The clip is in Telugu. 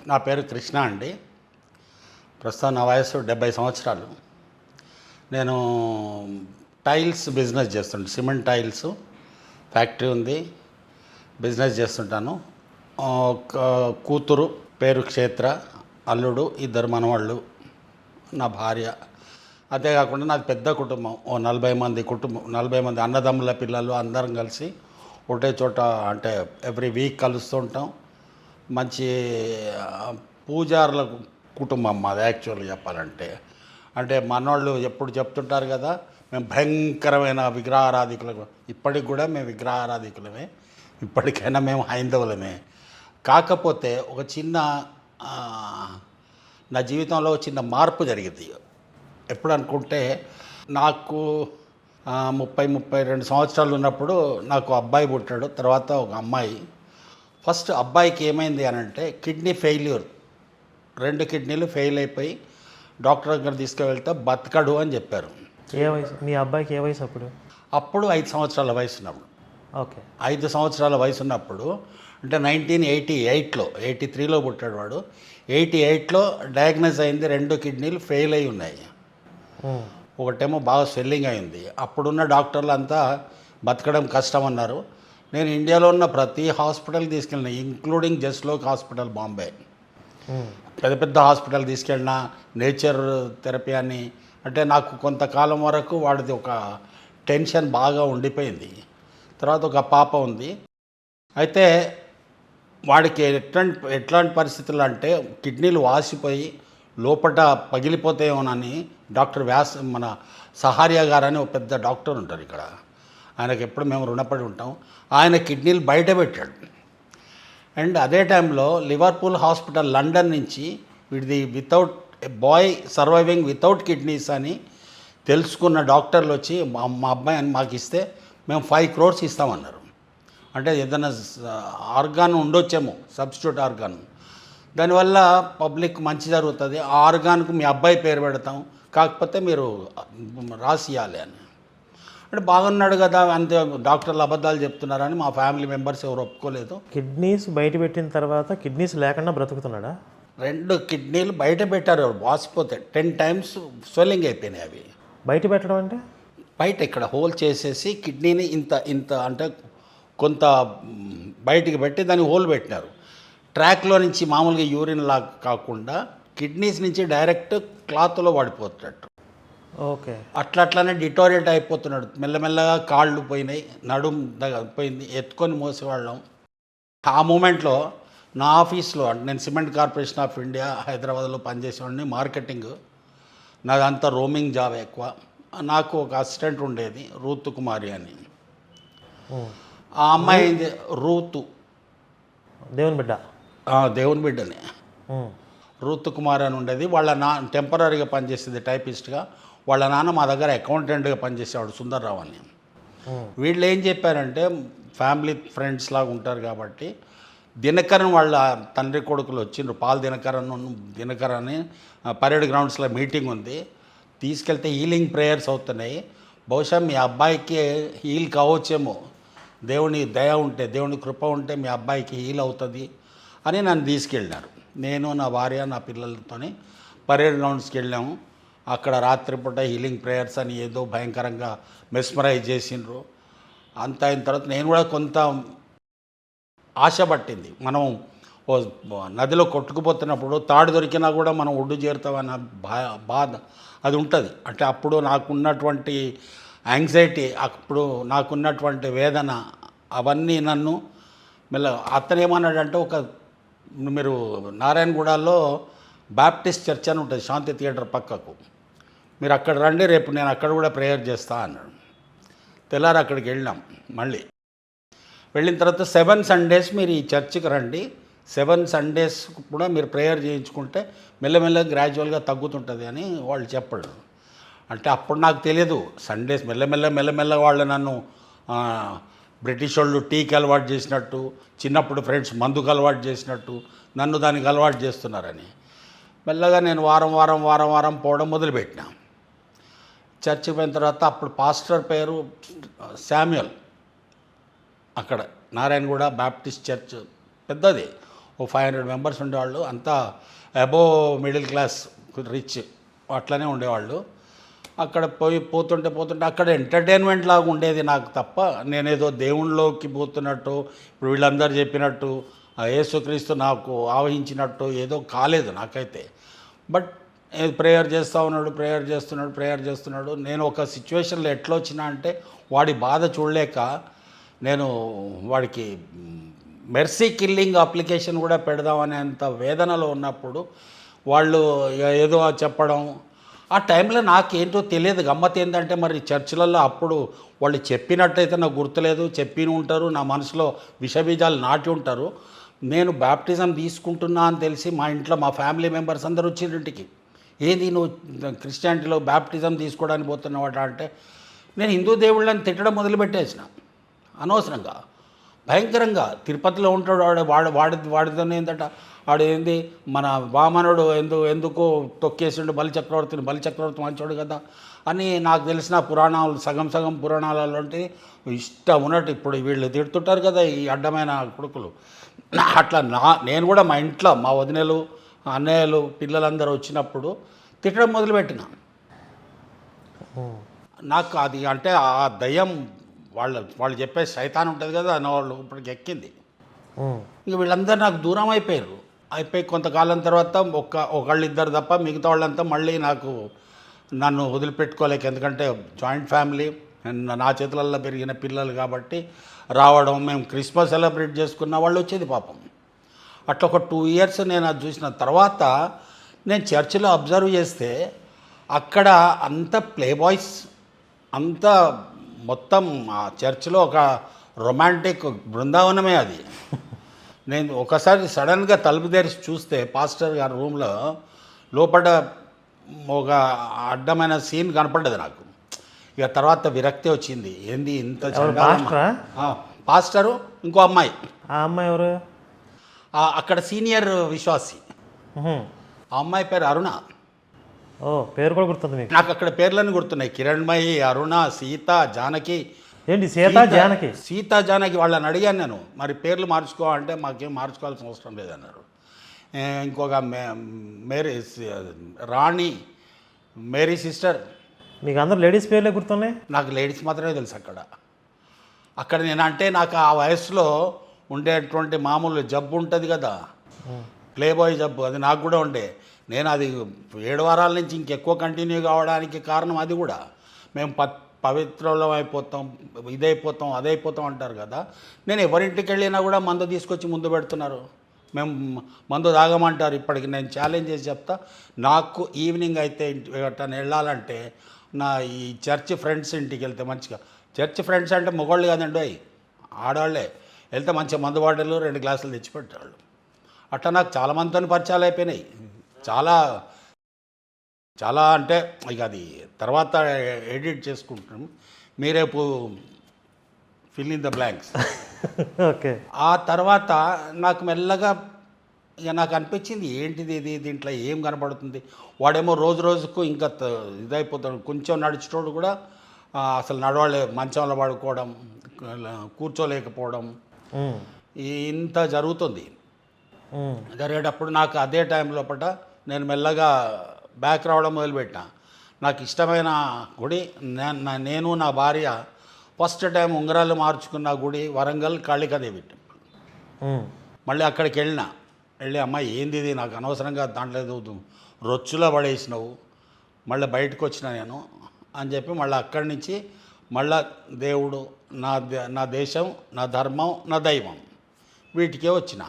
నా పేరు కృష్ణ అండి. ప్రస్తుతం నా వయసు 70 సంవత్సరాలు. నేను టైల్స్ బిజినెస్ చేస్తుంటాను. సిమెంట్ టైల్స్ ఫ్యాక్టరీ ఉంది, బిజినెస్ చేస్తుంటాను. ఒక కూతురు పేరు క్షేత్ర, అల్లుడు, 2 మనవాళ్ళు, నా భార్య. అంతేకాకుండా నాది పెద్ద కుటుంబం. 40 మంది కుటుంబం, 40 మంది అన్నదమ్ముల పిల్లలు అందరం కలిసి ఒకటే చోట, అంటే ఎవ్రీ వీక్ కలుస్తూ ఉంటాం. మంచి పూజారుల కుటుంబం మాది యాక్చువల్గా చెప్పాలంటే. అంటే మనోళ్ళు ఎప్పుడు చెప్తుంటారు కదా, మేము భయంకరమైన విగ్రహారాధికులు. ఇప్పటికి కూడా మేము విగ్రహారాధికులమే, ఇప్పటికైనా మేము హైందవులమే. కాకపోతే ఒక చిన్న నా జీవితంలో చిన్న మార్పు జరిగింది. ఎప్పుడు అనుకుంటే, నాకు 32 సంవత్సరాలు ఉన్నప్పుడు నాకు అబ్బాయి పుట్టాడు, తర్వాత ఒక అమ్మాయి. ఫస్ట్ అబ్బాయికి ఏమైంది అని అంటే కిడ్నీ ఫెయిల్యూర్, 2 కిడ్నీలు ఫెయిల్ అయిపోయి డాక్టర్ దగ్గర తీసుకువెళ్తే బతకడు అని చెప్పారు. ఏ వయసు మీ అబ్బాయికి? ఏ వయసు అప్పుడు? అప్పుడు 5 సంవత్సరాల వయసు ఉన్నప్పుడు. ఓకే, 5 సంవత్సరాల వయసు ఉన్నప్పుడు, అంటే 1988లో, 83లో పుట్టాడు వాడు. 88లో డయాగ్నోస్ అయింది, 2 కిడ్నీలు ఫెయిల్ అయి ఉన్నాయి. ఒకటేమో బాగా స్వెల్లింగ్ అయింది. అప్పుడున్న డాక్టర్లు అంతా బతకడం కష్టం అన్నారు. నేను ఇండియాలో ఉన్న ప్రతి హాస్పిటల్కి తీసుకెళ్ళిన, ఇంక్లూడింగ్ జస్ట్లోక్ హాస్పిటల్ బాంబే, పెద్ద పెద్ద హాస్పిటల్ తీసుకెళ్ళిన, నేచర్ థెరపీ అని. అంటే నాకు కొంతకాలం వరకు వాడిది ఒక టెన్షన్ బాగా ఉండిపోయింది. తర్వాత ఒక పాప ఉంది. అయితే వాడికి ఎట్లాంటి పరిస్థితులు అంటే కిడ్నీలు వాసిపోయి లోపట పగిలిపోతాయేమోనని డాక్టర్ మన సహారియా గారని ఒక పెద్ద డాక్టర్ ఉంటారు ఇక్కడ, ఆయనకు ఎప్పుడు మేము రుణపడి ఉంటాం. ఆయన కిడ్నీలు బయట పెట్టాడు. అండ్ అదే టైంలో లివర్పూల్ హాస్పిటల్ లండన్ నుంచి వీడిది without boy surviving without kidneys అని తెలుసుకున్న డాక్టర్లు వచ్చి మా అబ్బాయిని మాకు ఇస్తే మేము 5 crores ఇస్తామన్నారు. అంటే ఏదైనా ఆర్గాన్ ఉండొచ్చేమో, సబ్స్టిట్యూట్ ఆర్గాన్, దానివల్ల పబ్లిక్ మంచి జరుగుతుంది. ఆ ఆర్గాన్కు మీ అబ్బాయి పేరు పెడతాం, కాకపోతే మీరు రాసి ఇవ్వాలి అని. అంటే బాగున్నాడు కదా, అంతే డాక్టర్లు అబద్ధాలు చెప్తున్నారని మా ఫ్యామిలీ మెంబర్స్ ఎవరు ఒప్పుకోలేదు. కిడ్నీస్ బయట పెట్టిన తర్వాత కిడ్నీస్ లేకుండా బ్రతుకుతున్నాడా? 2 కిడ్నీలు బయట పెట్టారు, వాసిపోతే 10 times స్వెల్లింగ్ అయిపోయినాయి. అవి బయట పెట్టడం అంటే బయట ఇక్కడ హోల్ చేసేసి కిడ్నీని ఇంత అంటే కొంత బయటికి పెట్టి దాన్ని హోల్ పెట్టినారు. ట్రాక్లో నుంచి మామూలుగా యూరిన్ లాగా కాకుండా కిడ్నీస్ నుంచి డైరెక్ట్ క్లాత్లో పడిపోతున్నట్టు. ఓకే, అట్లనే డిటోరియేట్ అయిపోతున్నాడు. మెల్లమెల్లగా కాళ్ళు పోయినాయి, నడుం పోయింది, ఎత్తుకొని మోసేవాళ్ళం. ఆ మూమెంట్లో నా ఆఫీస్లో, అంటే నేను సిమెంట్ కార్పొరేషన్ ఆఫ్ ఇండియా హైదరాబాద్లో పనిచేసేవాడిని, మార్కెటింగ్ నాదంతా రోమింగ్ జాబ్ ఎక్కువ. నాకు ఒక అసిస్టెంట్ ఉండేది, రూతు కుమారి అని. ఆ అమ్మాయి రూతు, దేవుని బిడ్డ, దేవుని బిడ్డని, రూతు కుమార్ అని ఉండేది. వాళ్ళ టెంపరీగా పనిచేసేది టైపిస్ట్గా. వాళ్ళ నాన్న మా దగ్గర అకౌంటెంట్గా పనిచేసేవాడు, సుందర్రావు అని. వీళ్ళు ఏం చెప్పారంటే, ఫ్యామిలీ ఫ్రెండ్స్ లాగా ఉంటారు కాబట్టి, దినకరన్ వాళ్ళ తండ్రి కొడుకులు వచ్చిండ్రు, పాల్ దినకరన్ అని పరేడ్ గ్రౌండ్స్లో మీటింగ్ ఉంది, తీసుకెళ్తే హీలింగ్ ప్రేయర్స్ అవుతున్నాయి, బహుశా మీ అబ్బాయికి హీల్ కావచ్చేమో, దేవుని దయ ఉంటే, దేవుని కృప ఉంటే మీ అబ్బాయికి హీల్ అవుతుంది అని నన్ను తీసుకెళ్ళినారు. నేను, నా భార్య, నా పిల్లలతోని పరేడ్ గ్రౌండ్స్కి వెళ్ళాము. అక్కడ రాత్రిపూట హీలింగ్ ప్రేయర్స్ అని ఏదో భయంకరంగా మెస్మరైజ్ చేసిండ్రు. అంత అయిన తర్వాత నేను కూడా కొంత ఆశ పట్టింది. మనం ఓ నదిలో కొట్టుకుపోతున్నప్పుడు తాడు దొరికినా కూడా మనం ఒడ్డు చేరుతామన్న బాధ అది ఉంటుంది. అంటే అప్పుడు నాకున్నటువంటి యాంగ్జైటీ, అప్పుడు నాకున్నటువంటి వేదన, అవన్నీ నన్ను అతను ఏమన్నాడంటే, మీరు నారాయణగూడలో బాప్టిస్ట్ చర్చ్ అని ఉంటుంది, శాంతి థియేటర్ పక్కకు, మీరు అక్కడ రండి, రేపు నేను అక్కడ కూడా ప్రేయర్ చేస్తా అన్నాడు. తెల్లారి అక్కడికి వెళ్ళాం. మళ్ళీ వెళ్ళిన తర్వాత 7 Sundays మీరు ఈ చర్చికి రండి, 7 Sundays కూడా మీరు ప్రేయర్ చేయించుకుంటే మెల్లమెల్లగా గ్రాడ్యువల్గా తగ్గుతుంటుంది అని వాళ్ళు చెప్పాడు. అంటే అప్పుడు నాకు తెలియదు, సండేస్ మెల్లమెల్ల వాళ్ళు నన్ను బ్రిటిష్ వాళ్ళు టీకి అలవాటు చేసినట్టు, చిన్నప్పుడు ఫ్రెండ్స్ మందుకు అలవాటు చేసినట్టు నన్ను దానికి అలవాటు చేస్తున్నారని. మెల్లగా నేను వారం పోవడం మొదలుపెట్టినా. చర్చికి పోయిన తర్వాత అప్పుడు పాస్టర్ పేరు శామ్యుయల్, అక్కడ నారాయణగూడ బాప్టిస్ట్ చర్చ్ పెద్దది, ఓ 500 మెంబర్స్ ఉండేవాళ్ళు, అంతా అబోవ్ మిడిల్ క్లాస్ రిచ్ అట్లనే ఉండేవాళ్ళు. అక్కడ పోతుంటే అక్కడ ఎంటర్టైన్మెంట్ లాగా ఉండేది నాకు తప్ప, నేనేదో దేవుళ్ళలోకి పోతున్నట్టు ఇప్పుడు వీళ్ళందరూ చెప్పినట్టు యేసుక్రీస్తు నాకు ఆవహించినట్టు ఏదో కాలేదు నాకైతే. బట్ ప్రేయర్ చేస్తున్నాడు. నేను ఒక సిచ్యువేషన్లో ఎట్లా వచ్చినా అంటే, వాడి బాధ చూడలేక నేను వాడికి మెర్సీ కిల్లింగ్ అప్లికేషన్ కూడా పెడదామనేంత వేదనలో ఉన్నప్పుడు వాళ్ళు ఏదో చెప్పడం, ఆ టైంలో నాకేంటో తెలియదు. గమ్మత్ ఏంటంటే, మరి చర్చిలలో అప్పుడు వాళ్ళు చెప్పినట్టయితే నాకు గుర్తులేదు, చెప్పి ఉంటారు, నా మనసులో విషబీజాలు నాటి ఉంటారు. నేను బ్యాప్టిజం తీసుకుంటున్నా అని తెలిసి మా ఇంట్లో మా ఫ్యామిలీ మెంబర్స్ అందరూ వచ్చిన ఇంటికి, ఏది నువ్వు క్రిస్టియానిటీలో బ్యాప్టిజం తీసుకోవడానికి పోతున్నావట అంటే, నేను హిందూ దేవుళ్ళని తిట్టడం మొదలుపెట్టేసిన అనవసరంగా, భయంకరంగా. తిరుపతిలో ఉంటాడు వాడితోనే ఏంటంట, వాడు ఏంది మన వామనుడు ఎందుకు తొక్కేసిండు బలిచక్రవర్తి మంచోడు కదా అని నాకు తెలిసిన పురాణాలు సగం పురాణాలలో ఇష్టం ఉన్నట్టు ఇప్పుడు వీళ్ళు తిడుతుంటారు కదా ఈ అడ్డమైన కొడుకులు. అట్లా నేను కూడా మా ఇంట్లో మా వదినలు అన్నయ్యలు పిల్లలందరూ వచ్చినప్పుడు తిట్టడం మొదలుపెట్టిన. నాకు అది అంటే ఆ దయ్యం వాళ్ళు చెప్పే సైతాన్ ఉంటుంది కదా అని వాళ్ళు ఇప్పటికి ఎక్కింది. ఇంక వీళ్ళందరూ నాకు దూరం అయిపోయి కొంతకాలం తర్వాత ఒకళ్ళిద్దరు తప్ప మిగతా వాళ్ళంతా మళ్ళీ నన్ను వదిలిపెట్టుకోలేక, ఎందుకంటే జాయింట్ ఫ్యామిలీ, నా చేతులలో పెరిగిన పిల్లలు కాబట్టి రావడం, మేము క్రిస్మస్ సెలబ్రేట్ చేసుకున్న వాళ్ళు వచ్చేది పాపం. అట్లా ఒక 2 years నేను అది చూసిన తర్వాత నేను చర్చిలో అబ్జర్వ్ చేస్తే అక్కడ అంత ప్లే బాయ్స్, అంత మొత్తం ఆ చర్చిలో ఒక రొమాంటిక్ బృందావనమే అది. నేను ఒకసారి సడన్గా తలుపు తెరిచి చూస్తే పాస్టర్ గారి రూమ్లో లోపల ఒక అడ్డమైన సీన్ కనపడ్డది నాకు. ఇక తర్వాత విరక్తి వచ్చింది, ఏంది ఇంత పాస్టరు ఇంకో అమ్మాయి. ఆ అమ్మాయి ఎవరు? అక్కడ సీనియర్ విశ్వాసి. ఆ అమ్మాయి పేరు అరుణ. ఓ, పేరు కూడా గుర్తుంది మీకు? నాకు అక్కడ పేర్లన్నీ గుర్తున్నాయి, కిరణ్మయి, అరుణ, సీత, జానకి. ఏంటి సీతా జానకి? వాళ్ళని అడిగాను నేను, మరి పేర్లు మార్చుకో అంటే మాకేం మార్చుకోవాల్సిన అవసరం లేదన్నారు. ఇంకొక రాణి, మేరీ సిస్టర్. మీకు అందరూ లేడీస్ పేర్లే గుర్తున్నాయి? నాకు లేడీస్ మాత్రమే తెలుసు. అక్కడ నేనంటే నాకు ఆ వయసులో ఉండేటువంటి మామూలు జబ్బు ఉంటుంది కదా, ప్లే బాయ్ జబ్బు, అది నాకు కూడా ఉండే. నేను అది 7 వారాల నుంచి ఇంకెక్కువ కంటిన్యూ కావడానికి కారణం అది కూడా. మేము పవిత్రులం అయిపోతాం, ఇదైపోతాం, అదైపోతాం అంటారు కదా. నేను ఎవరింటికి వెళ్ళినా కూడా మందు తీసుకొచ్చి ముందు పెడుతున్నారు, మేము మందు తాగమంటారు. ఇప్పటికి నేను ఛాలెంజ్ చేసి చెప్తా, నాకు ఈవినింగ్ అయితే ఎట్టని వెళ్ళాలంటే నా ఈ చర్చ్ ఫ్రెండ్స్ ఇంటికి వెళ్తే మంచిగా, చర్చ్ ఫ్రెండ్స్ అంటే మగవాళ్ళు కాదండి, ఆడవాళ్ళే వెళ్తే మంచిగా మందు బాటిల్ 2 గ్లాసులు తెచ్చిపెట్టేవాళ్ళు. అట్లా నాకు చాలామందితో పరిచయాలు అయిపోయినాయి. చాలా అంటే ఇక అది తర్వాత ఎడిట్ చేసుకుంటున్నాం, మీరేపు fill in the blanks. Okay. ఆ తర్వాత నాకు మెల్లగా ఇక నాకు అనిపించింది, ఏంటిది ఇది, దీంట్లో ఏం కనపడుతుంది. వాడేమో రోజుకు ఇంకా ఇదైపోతాడు. కొంచెం నడిచేటోడు కూడా అసలు మంచంలో పడుకోవడం, కూర్చోలేకపోవడం, ఇంత జరుగుతుంది. జరిగేటప్పుడు నాకు అదే టైం లోపల నేను మెల్లగా బ్యాక్ రావడం మొదలుపెట్టిన. నాకు ఇష్టమైన గుడి, నేను నా భార్య ఫస్ట్ టైం ఉంగరాలు మార్చుకున్న గుడి వరంగల్ కాళికాదేవి టెంపుల్. మళ్ళీ అక్కడికి వెళ్ళి అమ్మాయి ఏంది ఇది, నాకు అనవసరంగా దాంట్లో రొచ్చులో పడేసినావు, మళ్ళీ బయటకు వచ్చిన నేను అని చెప్పి మళ్ళీ అక్కడి నుంచి మళ్ళా దేవుడు, నా దేశం, నా ధర్మం, నా దైవం, వీటికే వచ్చిన.